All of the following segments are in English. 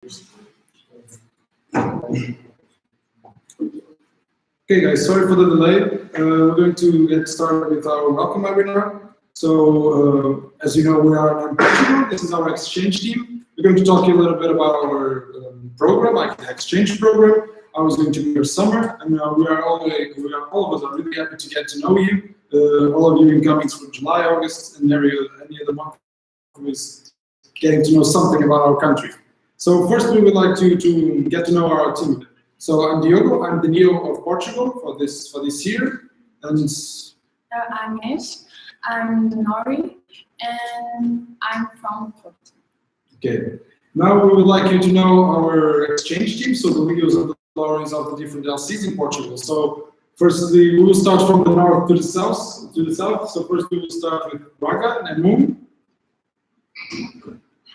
Okay guys, sorry for the delay. We're going to get started with our welcome webinar. So as you know, we are ANEM-Portugal. This is our exchange team. We're going to talk to you a little bit about our program, like the exchange program. I was going to be your summer, and all of us are really happy to get to know you. All of you incomings from July, August, and any other month who is getting to know something about our country. So first, we would like to get to know our team. So I'm Diogo. I'm the Neo of Portugal for this year, and I'm Ish. I'm Nori, and I'm from Portugal. Okay. Now we would like you to know our exchange team, so the Leos and the Loris of the different LCs in Portugal. So firstly, we will start from the north to the south. So first we will start with Braga and Moon.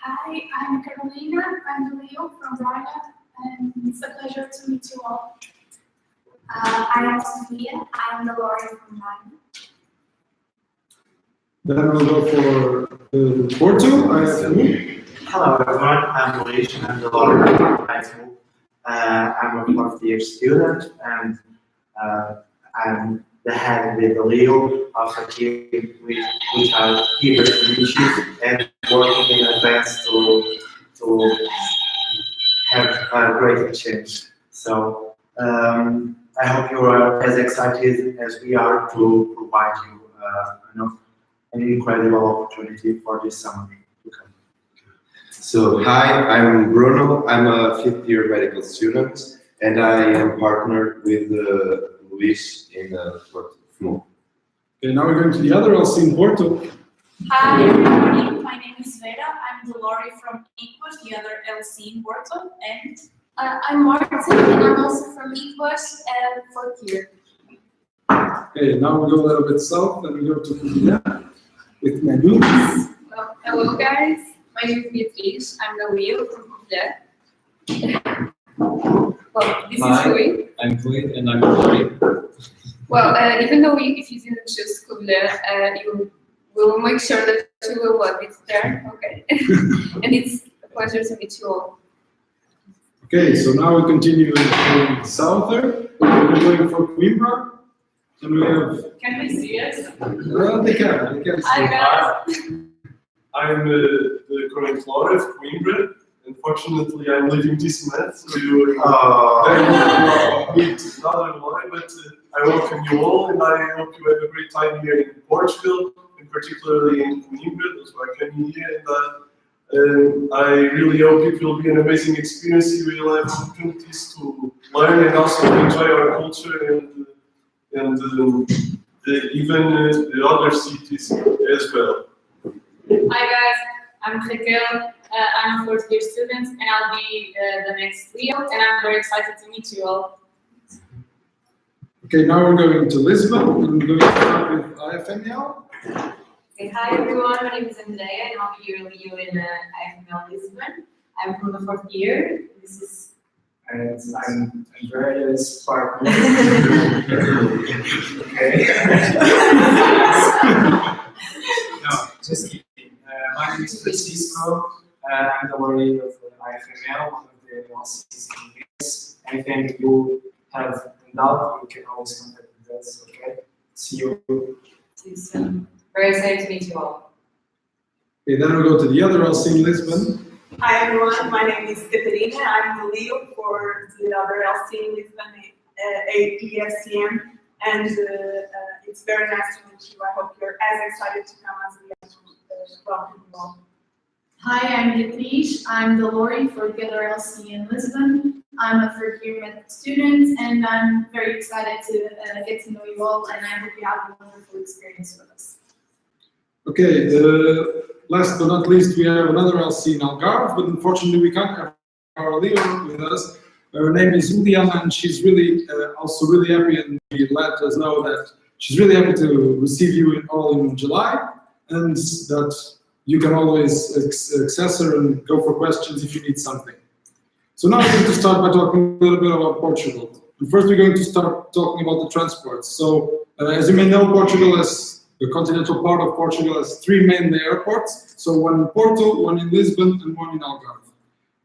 Hi, I'm Carolina. I'm the Leo from Braga, and it's a pleasure to meet you all. I am Sofia. I am the Lori from Braga. Then we'll go for Porto. I have Moon. Hello everyone, I'm Luis and I'm the Lord from high school. I'm a fourth year student and I'm the head with the Leo of a team which are eager to meet you and working in advance to have a great exchange. So I hope you are as excited as we are to provide you an incredible opportunity for this summer to come. So, hi, I'm Bruno. I'm a fifth year medical student, and I am partnered with Luis in Porto. Okay, now we're going to the other LC in Porto. Hi, everybody. My name is Vera. I'm the Lori from Equus, the other LC in Porto, and I'm Martin, and I'm also from Equus and fourth year. Okay, now we go a little bit south, and we go to Cuvilhã with Manu. Well, hello guys. My name is Beatriz. I'm the Leo from Cuvilhã. Well, this is Rui. I'm Rui and I'm Lori. Well, even though if you didn't choose Cuvilhã, you will make sure that you will love it there. Okay. And it's a pleasure to meet you all. Okay, so now we continue going south there. We're going for Coimbra. And we have... can we see us? Well, they can see. Hi, guys. I'm the current Lord of Coimbra. Unfortunately, I'm leaving this month, so you meet another Lord, but I welcome you all, and I hope you have a great time here in Portugal, and particularly in Coimbra. That's why I came here, and I really hope it will be an amazing experience. You will have opportunities to learn and also enjoy our culture and even the other cities as well. Hi, guys. I'm Raquel. I'm a fourth year student, and I'll be the next Leo, and I'm very excited to meet you all. Okay, now we're going to Lisbon, and we're going to start with IFML. Okay, hi everyone, my name is Andrea, and I'll be your Leo in IFML Lisbon. I'm from the fourth year. This is. And I'm Andrea's partner. Okay. No, just kidding. My name is Francisco. I'm the Lori of IFML, one of the LCs in this. Anything you have in doubt, you can always contact us. Okay. See you. See you soon. Very excited to meet you all. Okay, then we'll go to the other LC in Lisbon. Hi everyone, my name is Catarina. I'm the Leo for the other LC in Lisbon, EFCM, and it's very nice to meet you. I hope you're as excited to come as we are to welcome you all. Hi, I'm Beatriz. I'm the Lori for the other LC in Lisbon. I'm a third year medical student, and I'm very excited to get to know you all, and I hope you have a wonderful experience with us. Okay, last but not least, we have another LC in Algarve, but unfortunately we can't have our Leo with us. Her name is Juliana, and she's really also really happy, and she let us know that she's really happy to receive you all in July, and that you can always access her and go for questions if you need something. So now we're going to start by talking a little bit about Portugal. And first we're going to start talking about the transports. So as you may know, Portugal has the continental part of Portugal has 3 main airports. So one in Porto, one in Lisbon, and one in Algarve.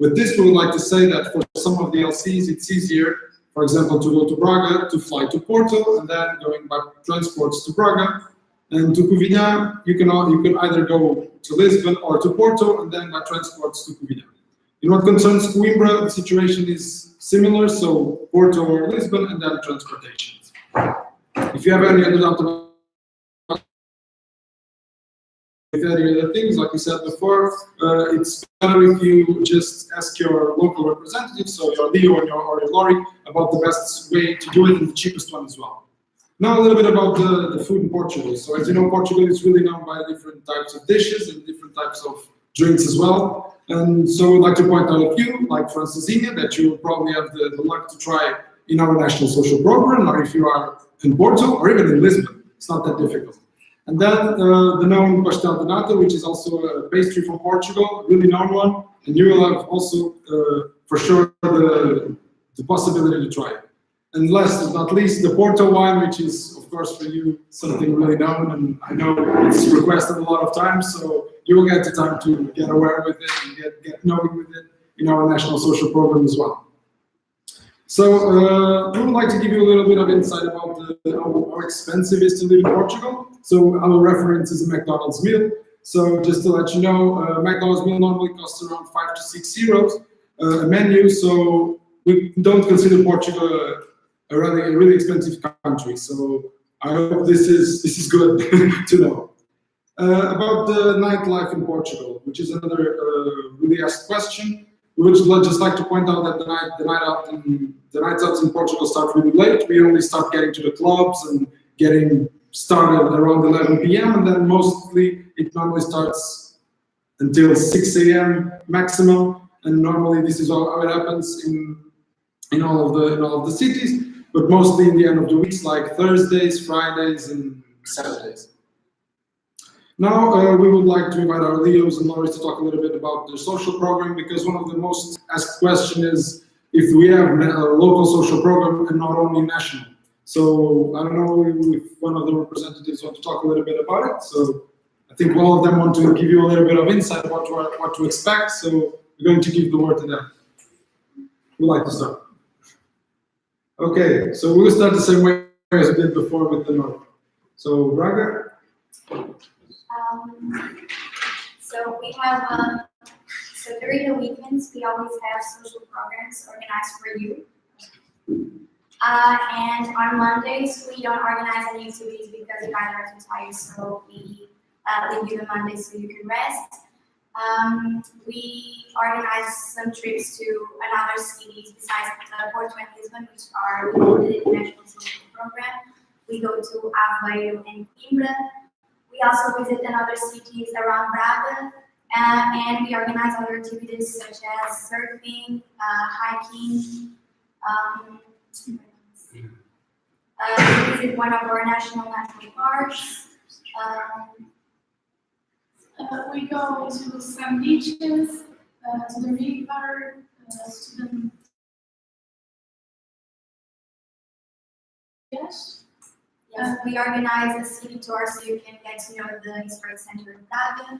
With this, we would like to say that for some of the LCs, it's easier, for example, to go to Braga, to fly to Porto, and then going by transports to Braga. And to Covilhã, you can either go to Lisbon or to Porto, and then by transports to Covilhã. In what concerns Coimbra, the situation is similar, so Porto or Lisbon, and then transportations. If you have any other doubt about any other things, like we said before, it's better if you just ask your local representative, so your Leo or your Lori, about the best way to do it and the cheapest one as well. Now a little bit about the food in Portugal. So as you know, Portugal is really known by different types of dishes and different types of drinks as well. And so we'd like to point out a few, like francesinha, that you will probably have the luck to try in our national social program, or if you are in Porto, or even in Lisbon. It's not that difficult. And then the known pastel de nata, which is also a pastry from Portugal, a really known one. And you will have also, for sure, the possibility to try it. And last but not least, the Porto wine, which is, of course, for you, something really known, and I know it's requested a lot of times, so you will get the time to get aware with it and get knowing with it in our national social program as well. So we would like to give you a little bit of insight about how expensive it is to live in Portugal. So our reference is a McDonald's meal. So just to let you know, McDonald's meal normally costs around 5 to 6 euros a menu. So we don't consider Portugal a really expensive country. So I hope this is good to know. About the nightlife in Portugal, which is another really asked question. We would just like to point out that the nights out in Portugal start really late. We only start getting to the clubs and getting started around 11 p.m. and then mostly it normally starts until 6 a.m. maximum. And normally this is how it happens in all of the cities, but mostly in the end of the weeks, like Thursdays, Fridays, and Saturdays. Now we would like to invite our Leos and Loris to talk a little bit about their social program, because one of the most asked questions is if we have a local social program and not only national. So I don't know if one of the representatives want to talk a little bit about it. So I think all of them want to give you a little bit of insight what to expect. So we're going to give the word to them. Who'd like to start? Okay, so we'll start the same way as we did before with the North. So Braga. So we have, so during the weekends, we always have social programs organized for you. And on Mondays, we don't organize any activities because you guys are too tired, so we leave you the Mondays so you can rest. We organize some trips to another cities besides Porto and Lisbon, which are included in the National Social Program. We go to Aveiro and Coimbra. We also visit another cities around Braga, and we organize other activities such as surfing, hiking. We visit one of our national parks. We go to some beaches, to the river, to the... Yes? Yes, we organize a city tour so you can get to know the historic center of Braga.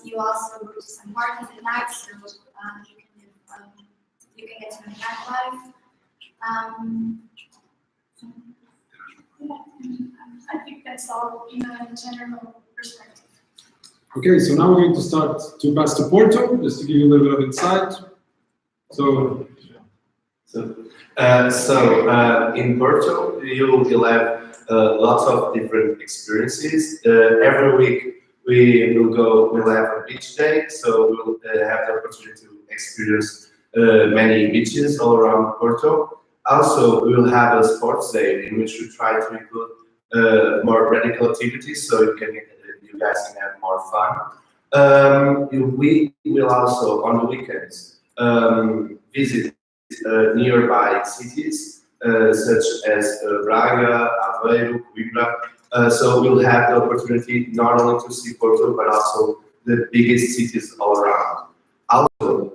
You also go to some parties at night, so you can get to know nightlife. I think that's all in a general perspective. Okay, so now we're going to start to pass to Porto, just to give you a little bit of insight. So in Porto, you will have lots of different experiences. Every week we'll have a beach day, so we'll have the opportunity to experience many beaches all around Porto. Also, we will have a sports day in which we try to include more radical activities, so you guys can have more fun. We will also, on the weekends, visit nearby cities such as Braga, Aveiro, Coimbra. So we'll have the opportunity not only to see Porto, but also the biggest cities all around. Also,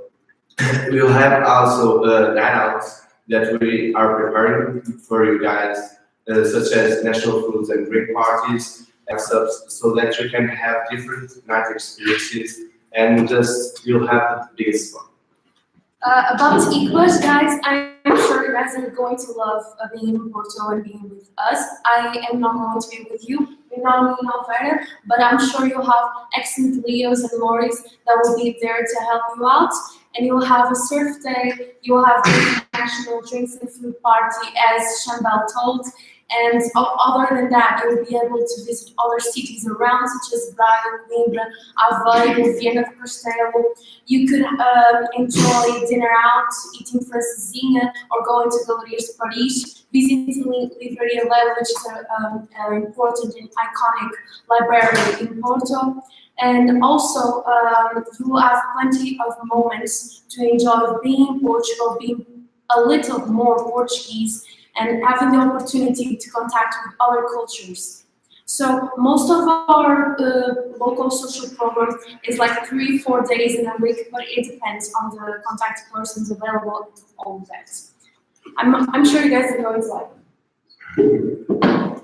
we'll have also night outs that we are preparing for you guys, such as national foods and drink parties, and stuff, so that you can have different night experiences and just you'll have the biggest fun. About English, guys, I'm sure you guys are going to love being in Porto and being with us. I am not going to be with you, not better, but I'm sure you'll have excellent Leos and Loris that will be there to help you out. And you'll have a surf day, you'll have the international drinks and food party, as Chantal told. And other than that, you'll be able to visit other cities around, such as Braga, Coimbra, Aveiro, Viana do Castelo. You could enjoy dinner out, eating francesinha, or going to Galerias de Paris, visiting Livraria Leve, which is an important and iconic library in Porto. And also, you will have plenty of moments to enjoy being in Portugal, being a little more Portuguese, and having the opportunity to contact with other cultures. So most of our local social programs is like 3-4 days in a week, but it depends on the contact persons available and all of that. I'm sure you guys are going to like it.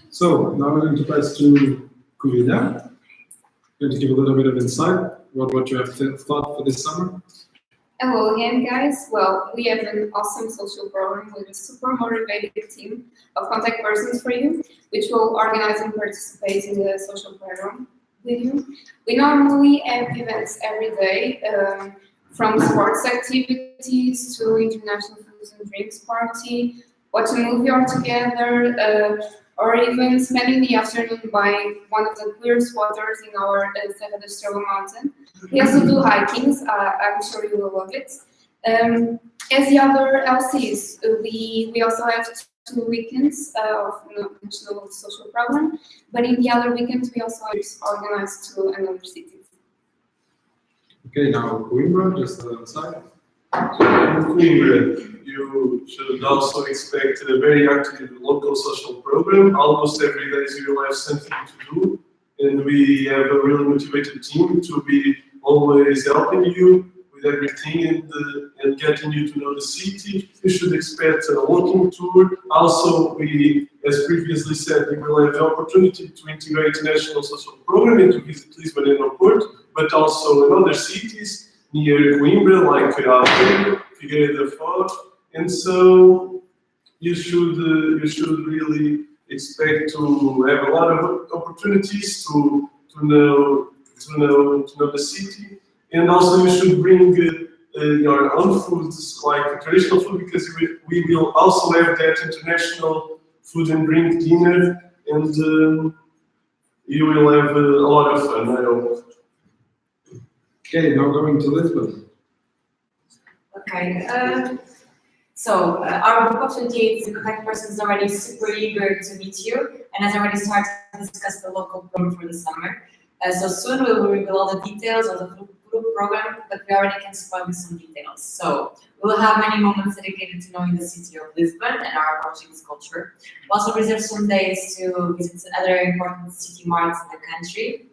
So now we're going to pass to Kulina. Going to give a little bit of insight what you have thought for this summer. Hello again, guys. Well, we have an awesome social program with a super motivated team of contact persons for you, which will organize and participate in the social program with you. We normally have events every day, from sports activities to international foods and drinks party, watch a movie all together, or even spending the afternoon by one of the clearest waters in our Serra da Estrela mountain. We also do hikings, I'm sure you will love it. As the other LCs, we also have 2 weekends of national social program, but in the other weekends we also organize to another cities. Okay, now Coimbra, just on the side. In Coimbra, you should also expect a very active local social program. Almost every day you will have something to do, and we have a really motivated team to be always helping you with everything and getting you to know the city. You should expect a walking tour. Also, we, as previously said, we will have the opportunity to integrate national social program and to visit Lisbon and Oporto, but also in other cities near Coimbra, like Aveiro, Figueira da Foz, and so you should really expect to have a lot of opportunities to know the city, and also you should bring your own foods, like traditional food, because we will also have that international food and drink dinner, and you will have a lot of fun, I hope. Okay, now going to Lisbon. Okay, so our group of 28 contact persons is already super eager to meet you and has already started to discuss the local program for the summer. So soon we will reveal all the details of the group program, but we already can spoil you some details. So we will have many moments dedicated to knowing the city of Lisbon and our Portuguese culture. We also reserve some days to visit other important city marts in the country.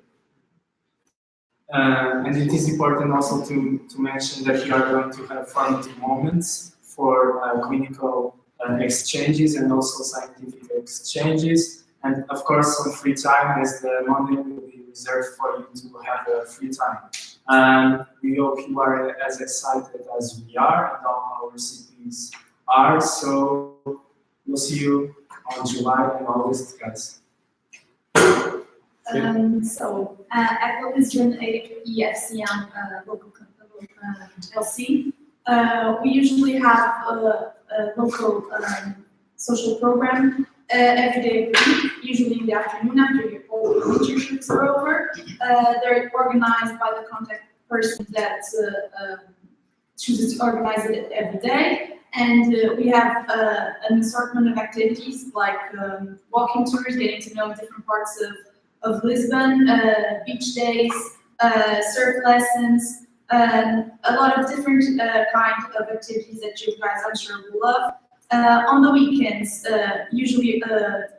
And it is important also to mention that we are going to have formative moments for clinical exchanges and also scientific exchanges, and of course some free time, as the Monday will be reserved for you to have a free time. We hope you are as excited as we are and all our cities are, so we'll see you on July and August, guys. At the Lisbon EFCM local LC, we usually have a local social program every day of the week, usually in the afternoon after all the winter trips are over. They're organized by the contact person that chooses to organize it every day. And we have an assortment of activities like walking tours, getting to know different parts of Lisbon, beach days, surf lessons, a lot of different kinds of activities that you guys, I'm sure, will love. On the weekends, usually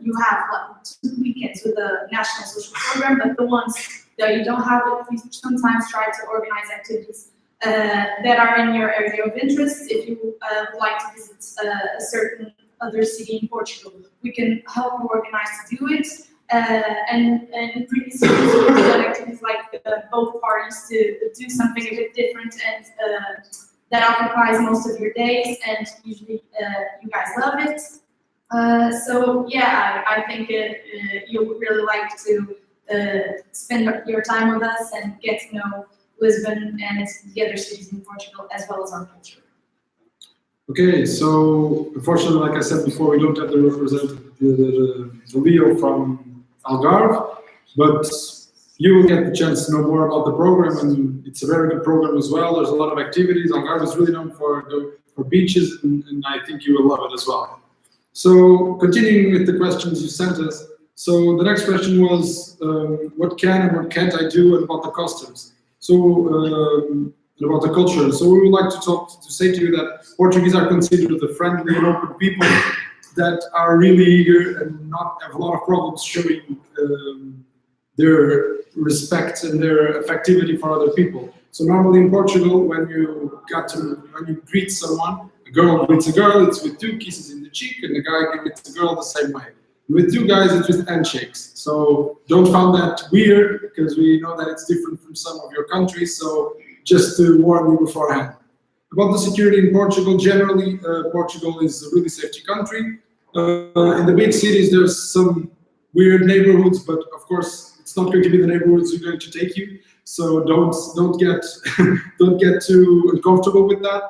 you have like 2 weekends with a national social program, but the ones that you don't have, we sometimes try to organize activities that are in your area of interest. If you would like to visit a certain other city in Portugal, we can help you organize to do it. And in previous years, we've done activities like both parties to do something a bit different and that occupies most of your days, and usually you guys love it. So yeah, I think you would really like to spend your time with us and get to know Lisbon and the other cities in Portugal as well as our culture. Okay, so unfortunately, like I said before, we don't have the representative, the Leo from Algarve, but you will get the chance to know more about the program, and it's a very good program as well. There's a lot of activities. Algarve is really known for beaches, and I think you will love it as well. So continuing with the questions you sent us, so the next question was, what can and what can't I do about the customs? So about the culture. So we would like to say to you that Portuguese are considered the friendly and open people that are really eager and not have a lot of problems showing their respect and their affectivity for other people. So normally in Portugal, when you greet someone, a girl greets a girl, it's with 2 kisses in the cheek, and the guy greets the girl the same way. With 2 guys, it's with handshakes. So don't find that weird, because we know that it's different from some of your countries. So just to warn you beforehand. About the security in Portugal, generally, Portugal is a really safety country. In the big cities, there's some weird neighborhoods, but of course, it's not going to be the neighborhoods who are going to take you. So don't get don't get too uncomfortable with that.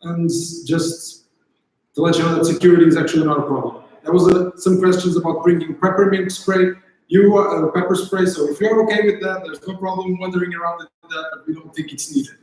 And just to let you know that security is actually not a problem. There was some questions about bringing peppermint spray. Pepper spray, so if you're okay with that, there's no problem wandering around with that, but we don't think it's needed.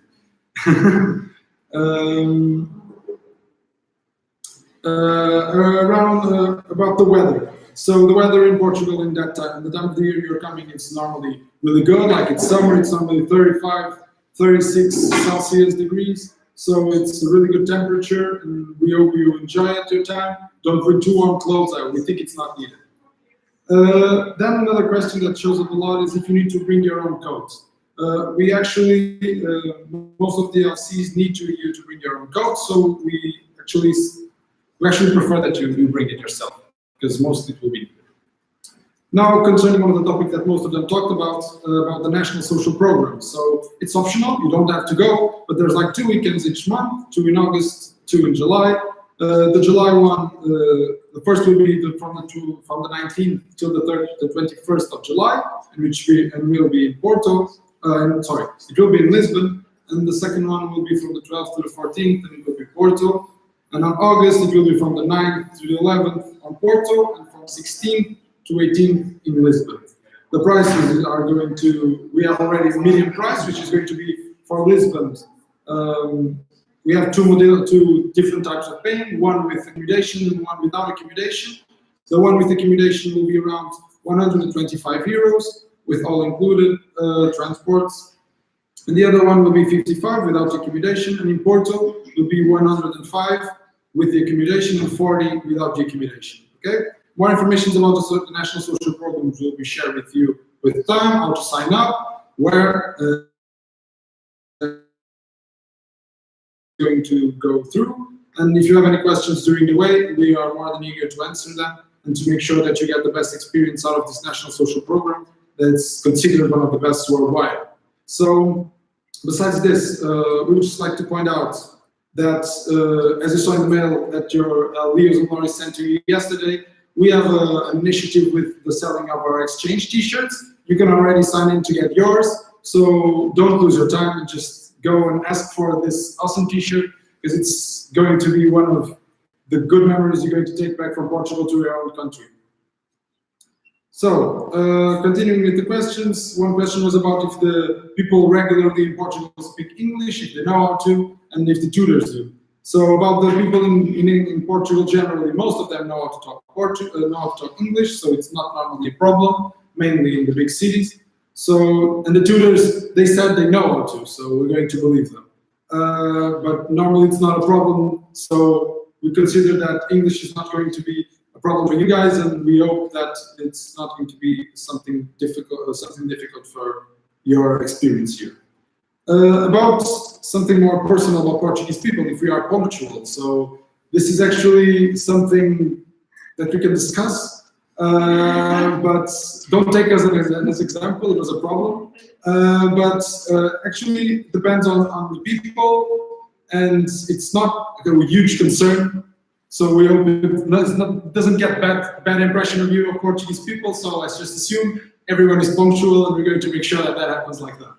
About the weather. So the weather in Portugal in that time, the time of the year you're coming, it's normally really good. Like it's summer, it's normally 35, 36 Celsius degrees. So it's a really good temperature, and we hope you enjoy it your time. Don't put too warm clothes out. We think it's not needed. Then another question that shows up a lot is if you need to bring your own coat. We actually, most of the LCs need you to bring your own coat, so we actually prefer that you bring it yourself, because most of it will be needed. Now, concerning one of the topics that most of them talked about the national social program. So it's optional, you don't have to go, but there's like 2 weekends each month, 2 in August, 2 in July. The July one, the first will be from the 19th till the 21st of July, and will be in Porto. It will be in Lisbon, and the second one will be from the 12th to the 14th, and it will be Porto. And on August, it will be from the 9th to the 11th on Porto, and from 16th to 18th in Lisbon. The prices are going to, we have already a medium price, which is going to be for Lisbon. We have two different types of paying, one with accommodation and one without accommodation. The one with accommodation will be around 125 euros with all included transports. And the other one will be 55 without accommodation. And in Porto will be 105 with the accommodation and 40 without the accommodation. Okay? More information about the national social programs will be shared with you with time, how to sign up, where going to go through. And if you have any questions during the way, we are more than eager to answer them and to make sure that you get the best experience out of this national social program that's considered one of the best worldwide. So besides this, we would just like to point out that as you saw in the mail that your Leo's and Laurie sent to you yesterday, we have an initiative with the selling of our exchange t-shirts. You can already sign in to get yours, so don't lose your time and just go and ask for this awesome t-shirt, because it's going to be one of the good memories you're going to take back from Portugal to your own country. So, continuing with the questions, one question was about if the people regularly in Portugal speak English, if they know how to, and if the tutors do. So about the people in Portugal generally, most of them know how to talk English, so it's not normally a problem, mainly in the big cities. So, and the tutors, they said they know how to, so we're going to believe them. But normally it's not a problem, so we consider that English is not going to be a problem for you guys, and we hope that it's not going to be something difficult for your experience here. About something more personal about Portuguese people, if we are punctual. So this is actually something that we can discuss. But don't take us as an example, it was a problem. But actually, it depends on the people, and it's not a huge concern. So we hope it doesn't get bad impression of you of Portuguese people. So let's just assume everyone is punctual, and we're going to make sure that happens like that.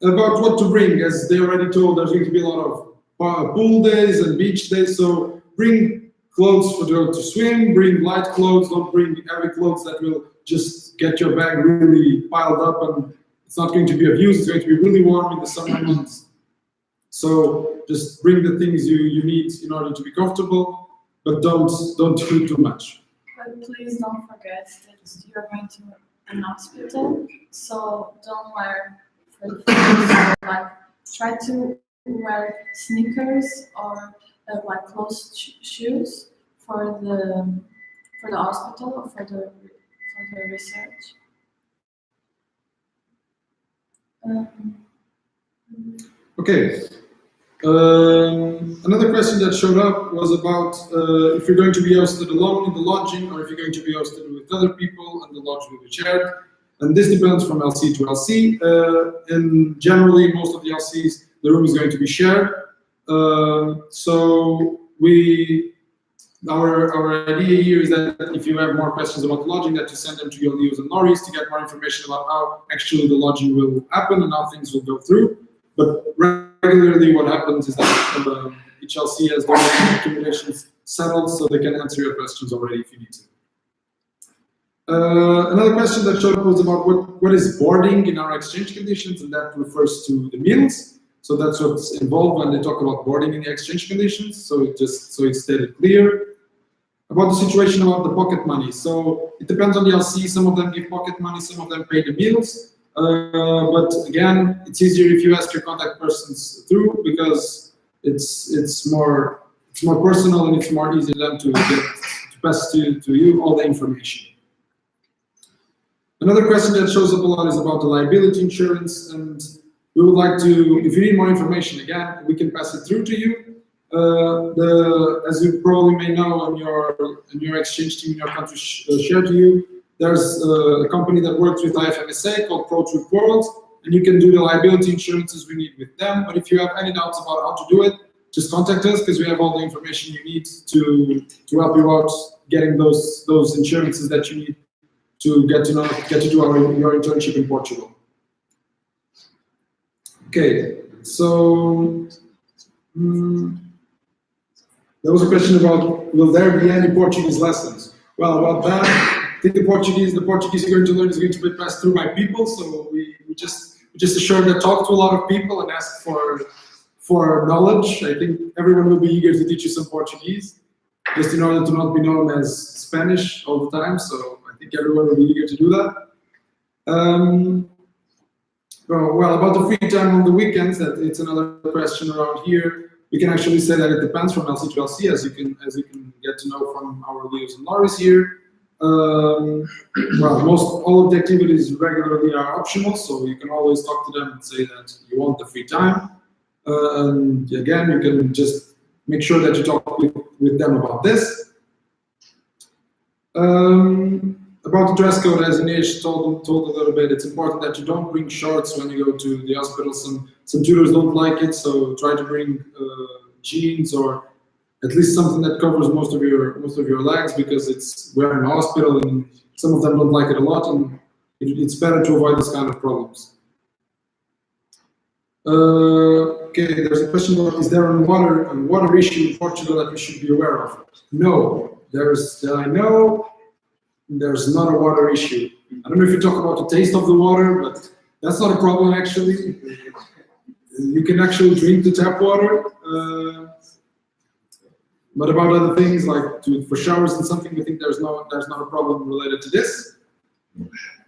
About what to bring, as they already told, there's going to be a lot of pool days and beach days. So bring clothes for to swim. Bring light clothes. Don't bring heavy clothes that will just get your bag really piled up, and it's not going to be of use. It's going to be really warm in the summer months. So just bring the things you need in order to be comfortable, but don't do too much. But please don't forget that you're going to an hospital, so don't wear fake clothes. Like try to wear sneakers or like closed shoes for the hospital or for the research. Okay. Another question that showed up was about if you're going to be hosted alone in the lodging or if you're going to be hosted with other people and the lodge will be shared. And this depends from LC to LC. And generally, most of the LCs, the room is going to be shared. So our idea here is that if you have more questions about lodging, that you send them to your Leos and Loris to get more information about how actually the lodging will happen and how things will go through. But regularly what happens is that each LC has their own accommodations settled so they can answer your questions already if you need to. Another question that showed up was about what is boarding in our exchange conditions, and that refers to the meals. So that's what's involved when they talk about boarding in the exchange conditions. So it's stated clear. About the situation about the pocket money. So it depends on the LC. Some of them give pocket money, some of them pay the meals. But again, it's easier if you ask your contact persons through because it's more personal and it's more easy than to pass to you all the information. Another question that shows up a lot is about the liability insurance, and we would like to, if you need more information, again, we can pass it through to you. As you probably may know, on your exchange team in your country shared to you, there's a company that works with IFMSA called ProTruth World, and you can do the liability insurances we need with them. But if you have any doubts about how to do it, just contact us because we have all the information you need to help you out getting those insurances that you need to get to do your internship in Portugal. Okay, so there was a question about will there be any Portuguese lessons? Well, about that, I think the Portuguese you're going to learn is going to be passed through my people. So we just assure that talk to a lot of people and ask for knowledge. I think everyone will be eager to teach you some Portuguese, just in order to not be known as Spanish all the time. So I think everyone will be eager to do that. Well, about the free time on the weekends, it's another question around here. We can actually say that it depends from LC to LC, as you can get to know from our Leos and Loris here. Well, all of the activities regularly are optional, so you can always talk to them and say that you want the free time. And again, you can just make sure that you talk with them about this. About the dress code, as Inês told a little bit, it's important that you don't bring shorts when you go to the hospital. Some tutors don't like it, so try to bring jeans or at least something that covers most of your legs, because we're in a hospital and some of them don't like it a lot, and it's better to avoid this kind of problems. Okay, there's a question about, is there a water issue in Portugal that we should be aware of? No, there's not a water issue. I don't know if you talk about the taste of the water, but that's not a problem actually. You can actually drink the tap water. But about other things like for showers and something, we think there's not a problem related to this.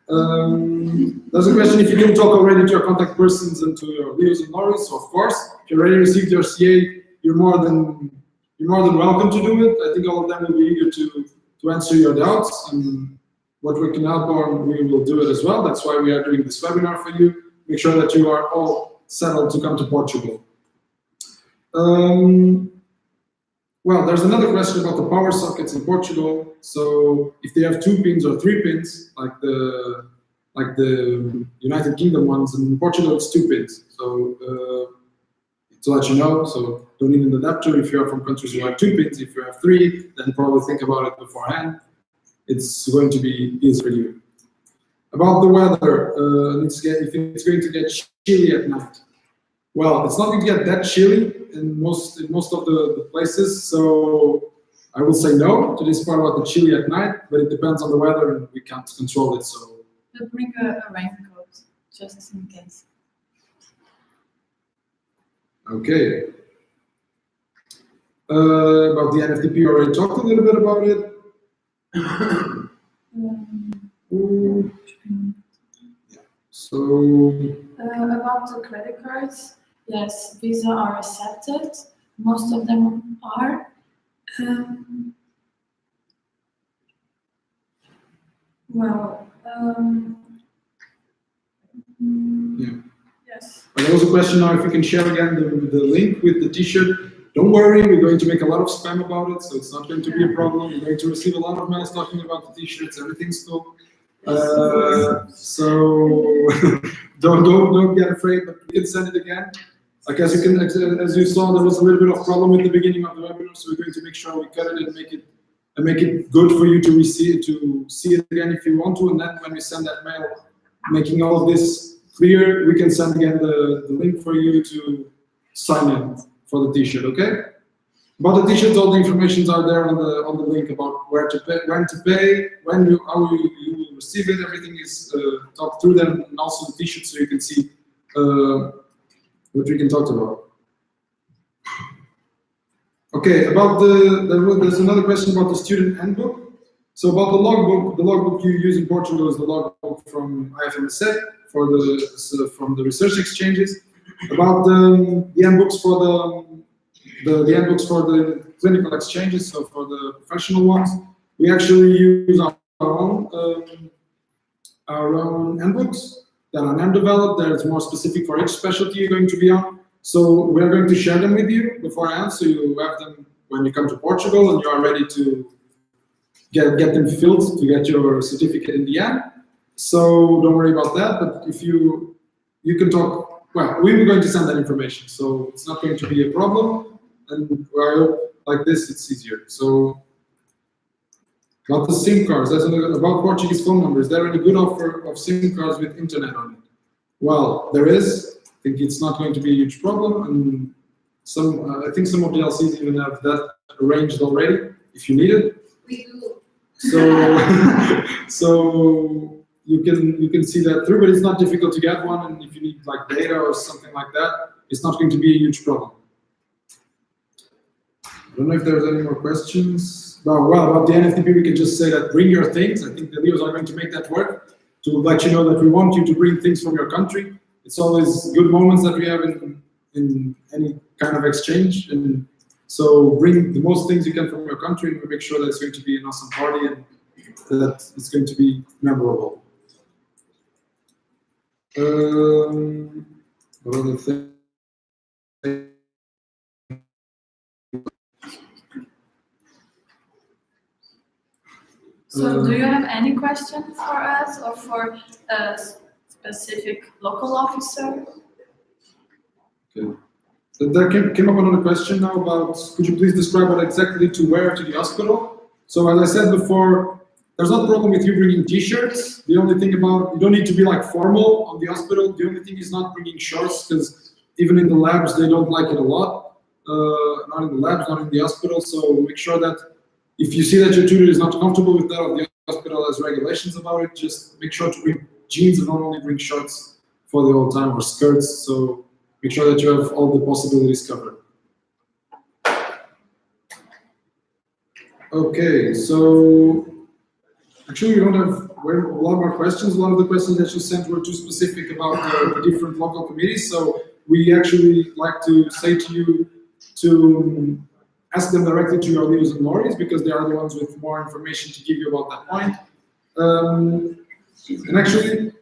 There's a question if you can talk already to your contact persons and to your Leos and Loris. So of course, if you already received your CA, you're more than welcome to do it. I think all of them will be eager to answer your doubts, and what we can help on, we will do it as well. That's why we are doing this webinar for you. Make sure that you are all settled to come to Portugal. Well, there's another question about the power sockets in Portugal. So if they have 2 pins or 3 pins, like the United Kingdom ones, and in Portugal it's 2 pins. So to let you know, so don't need an adapter if you are from countries who have 2 pins. If you have 3, then probably think about it beforehand. It's going to be easy for you. About the weather, if it's going to get chilly at night. Well, it's not going to get that chilly in most of the places, so I will say no to this part about the chilly at night, but it depends on the weather and we can't control it. So But bring a raincoat, just in case. okay. About the NFTP, I already talked a little bit about it. Yeah. So About the credit cards, yes, Visa are accepted. Most of them are. Yes. But there was a question now if you can share again the link with the t-shirt. Don't worry, we're going to make a lot of spam about it, so it's not going to be a problem. You're going to receive a lot of mails talking about the t-shirts, everything's cool. So don't get afraid, but we can send it again. Like as you saw, there was a little bit of problem with the beginning of the webinar, so we're going to make sure we cut it and make it good for you to see it again if you want to, and then when we send that mail, making all of this clear, we can send again the link for you to sign in for the t-shirt, okay? About the t-shirts, all the informations are there on the link about where to pay, when to pay, how you will receive it. Everything is talked through them, and also the t-shirt, so you can see what we can talk about. Okay, about there's another question about the student handbook. So about the logbook you use in Portugal is the logbook from IFMSA from the research exchanges. About the handbooks for the handbooks for the clinical exchanges, so for the professional ones, we actually use our own handbooks that are ANEM developed. That's more specific for each specialty you're going to be on. So we're going to share them with you beforehand, so you have them when you come to Portugal and you are ready to get them filled to get your certificate in the end. So don't worry about that. But if you can talk. Well, we were going to send that information, so it's not going to be a problem. And I hope like this, it's easier. So about the SIM cards, about Portuguese phone numbers, is there any good offer of SIM cards with internet on it? Well, there is. I think it's not going to be a huge problem, and I think some of the LCs even have that arranged already if you need it. We do. So you can see that through, but it's not difficult to get one, and if you need like data or something like that, it's not going to be a huge problem. I don't know if there's any more questions. Well, about the NFTP, we can just say that bring your things. I think the Leos are going to make that work to let you know that we want you to bring things from your country. It's always good moments that we have in any kind of exchange, and so bring the most things you can from your country, and we make sure that it's going to be an awesome party and that it's going to be memorable. What other thing? So do you have any questions for us or for a specific local officer? Okay. There came up another question now about, could you please describe what exactly to wear to the hospital? So as I said before, there's no problem with you bringing t-shirts. The only thing about, you don't need to be like formal on the hospital. The only thing is not bringing shorts, because even in the labs, they don't like it a lot. Not in the labs, not in the hospital. So make sure that if you see that your tutor is not comfortable with that, or the hospital has regulations about it, just make sure to bring jeans and not only bring shorts for the whole time, or skirts. So make sure that you have all the possibilities covered. Okay, so actually we don't have a lot more questions. A lot of the questions that you sent were too specific about the different local committees. So we actually like to say to you to ask them directly to your Leos and Loris, because they are the ones with more information to give you about that point. And actually,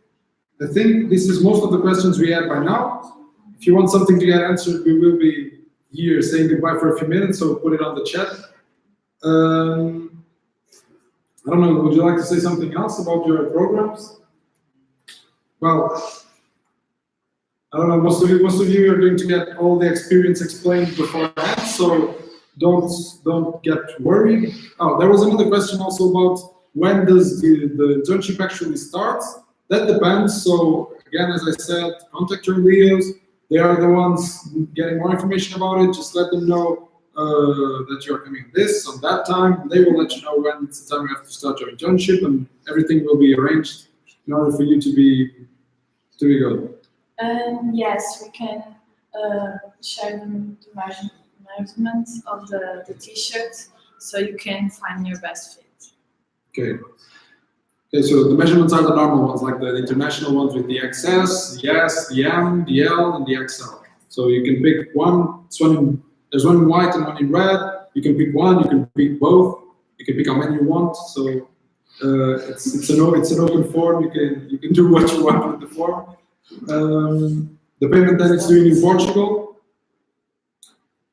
I think this is most of the questions we had by now. If you want something to get answered, we will be here saying goodbye for a few minutes, so put it on the chat. I don't know, would you like to say something else about your programs? Well, I don't know, most of you are going to get all the experience explained beforehand, so don't get worried. Oh, there was another question also about when does the internship actually start? That depends. So again, as I said, contact your Leos. They are the ones getting more information about it. Just let them know that you're coming on that time. They will let you know when it's the time you have to start your internship, and everything will be arranged in order for you to be good. Yes, we can share the measurements of the t-shirt so you can find your best fit. Okay. Okay, so the measurements are the normal ones, like the international ones with the XS, the S, the M, the L, and the XL. So you can pick one. There's one in white and one in red. You can pick one. You can pick both. You can pick how many you want. So it's an open form. You can do what you want with the form. The payment that it's doing in Portugal.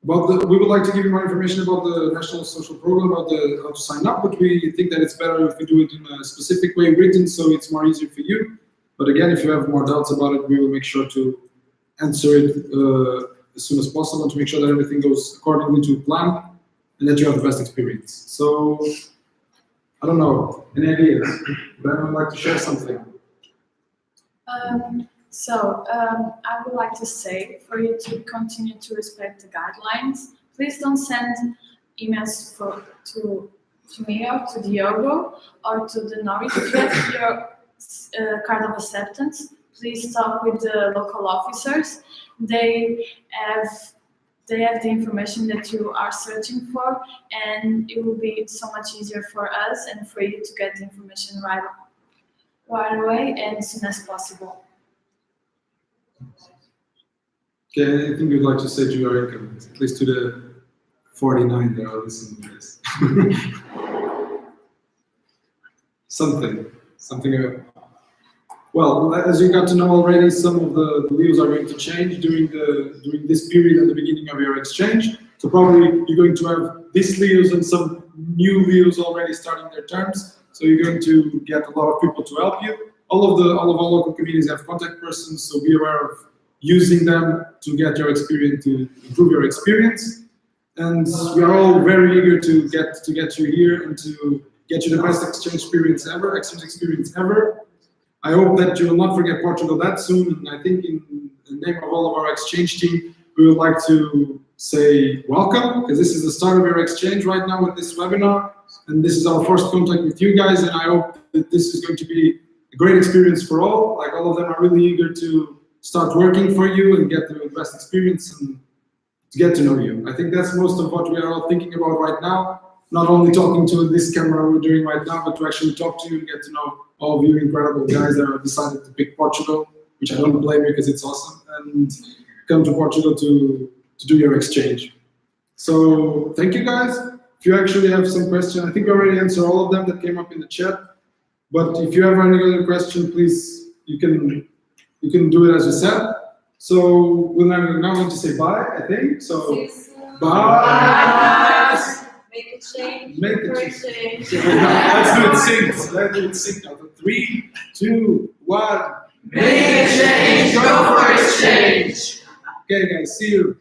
We would like to give you more information about the National Social Program, about how to sign up, but we think that it's better if we do it in a specific way written, so it's more easier for you. But again, if you have more doubts about it, we will make sure to answer it as soon as possible to make sure that everything goes accordingly to plan and that you have the best experience. So, I don't know, any ideas? Ben would like to share something. I would like to say for you to continue to respect the guidelines. Please don't send emails to me or to Diogo or to the Nori. If you have your card of acceptance, please talk with the local officers. They have the information that you are searching for, and it will be so much easier for us and for you to get the information right away and as soon as possible. Okay, anything you'd like to say to your income, at least to the 49 that are listening to this? something. Well, as you got to know already, some of the Leos are going to change during this period at the beginning of your exchange. So probably you're going to have these Leos and some new Leos already starting their terms. So you're going to get a lot of people to help you. All of our local communities have contact persons, so be aware of using them to get your experience, to improve your experience. And we are all very eager to get you here and to get you the best exchange experience ever. I hope that you will not forget Portugal that soon. And I think in the name of all of our exchange team, we would like to say welcome, because this is the start of your exchange right now with this webinar. And this is our first contact with you guys. And I hope that this is going to be a great experience for all. Like, all of them are really eager to start working for you and get the best experience and to get to know you. I think that's most of what we are all thinking about right now. Not only talking to this camera we're doing right now, but to actually talk to you and get to know all of you incredible guys that have decided to pick Portugal, which I don't blame you because it's awesome, and come to Portugal to do your exchange. So thank you guys. If you actually have some questions, I think I already answered all of them that came up in the chat. But if you have any other question, please, you can do it as you said. So we're now going to say bye, I think. So bye. Make a change. Make a change. Let's do it sync. Now. 3, 2, 1. Make a change. Go for exchange. Okay, guys. See you.